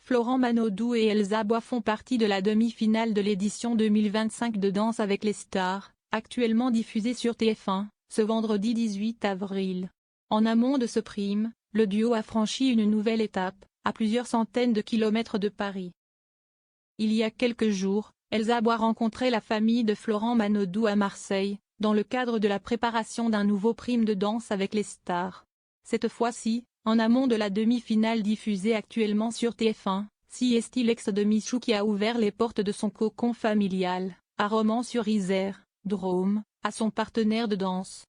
Florent Manodou et Elsa Bois font partie de la demi-finale de l'édition 2025 de Danse avec les stars, actuellement diffusée sur TF1, ce vendredi 18 avril. En amont de ce prime, le duo a franchi une nouvelle étape, à plusieurs centaines de kilomètres de Paris. Il y a quelques jours, Elsa Bois rencontrait la famille de Florent Manodou à Marseille, dans le cadre de la préparation d'un nouveau prime de Danse avec les stars. Cette fois-ci, en amont de la demi-finale diffusée actuellement sur TF1, c'est l'ex de Michou qui a ouvert les portes de son cocon familial, à Romans-sur-Isère, Drôme, à son partenaire de danse.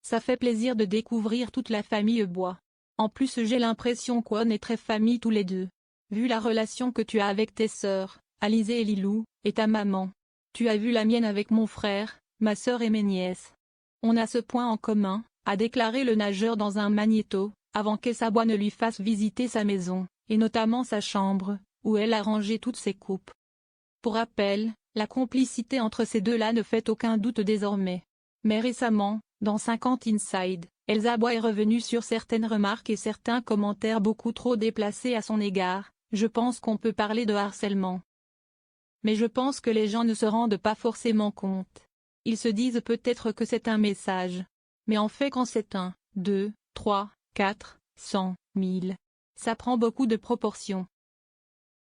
Ça fait plaisir de découvrir toute la famille Bois. En plus j'ai l'impression qu'on est très famille tous les deux. Vu la relation que tu as avec tes sœurs, Alizé et Lilou, et ta maman. Tu as vu la mienne avec mon frère, ma sœur et mes nièces. On a ce point en commun, a déclaré le nageur dans un magnéto, avant qu'Elsa Bois ne lui fasse visiter sa maison, et notamment sa chambre, où elle a rangé toutes ses coupes. Pour rappel, la complicité entre ces deux-là ne fait aucun doute désormais. Mais récemment, dans 50 Inside, Elsa Bois est revenue sur certaines remarques et certains commentaires beaucoup trop déplacés à son égard. Je pense qu'on peut parler de harcèlement. Mais je pense que les gens ne se rendent pas forcément compte. Ils se disent peut-être que c'est un message. Mais en fait quand c'est 1, 2, 3, 4, 100, 1000, ça prend beaucoup de proportions.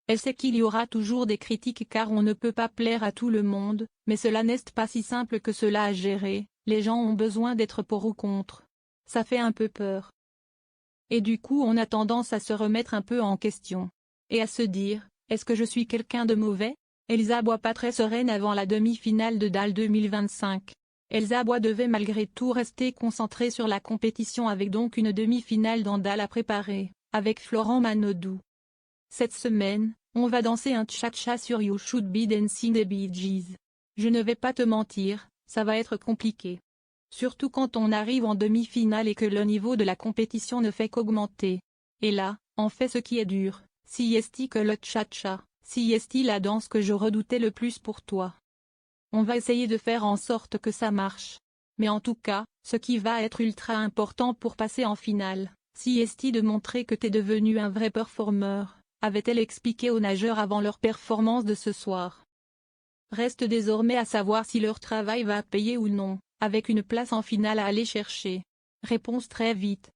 Elle sait qu'il y aura toujours des critiques car on ne peut pas plaire à tout le monde, mais cela n'est pas si simple que cela à gérer, les gens ont besoin d'être pour ou contre. Ça fait un peu peur. Et du coup on a tendance à se remettre un peu en question. Et à se dire, est-ce que je suis quelqu'un de mauvais? Elsa Bois pas très sereine avant la demi-finale de DAL 2025. Elsa Bois devait malgré tout rester concentrée sur la compétition avec donc une demi-finale dans DAL à préparer, avec Florent Manodou. Cette semaine, on va danser un cha-cha sur You Should Be Dancing des Bee Gees. Je ne vais pas te mentir, ça va être compliqué. Surtout quand on arrive en demi-finale et que le niveau de la compétition ne fait qu'augmenter. Et là, on fait ce qui est dur, c'est que le cha-cha, c'est la danse que je redoutais le plus pour toi. On va essayer de faire en sorte que ça marche. Mais en tout cas, ce qui va être ultra important pour passer en finale, c'est de montrer que t'es devenu un vrai performeur, avait-elle expliqué aux nageurs avant leur performance de ce soir. Reste désormais à savoir si leur travail va payer ou non, avec une place en finale à aller chercher. Réponse très vite.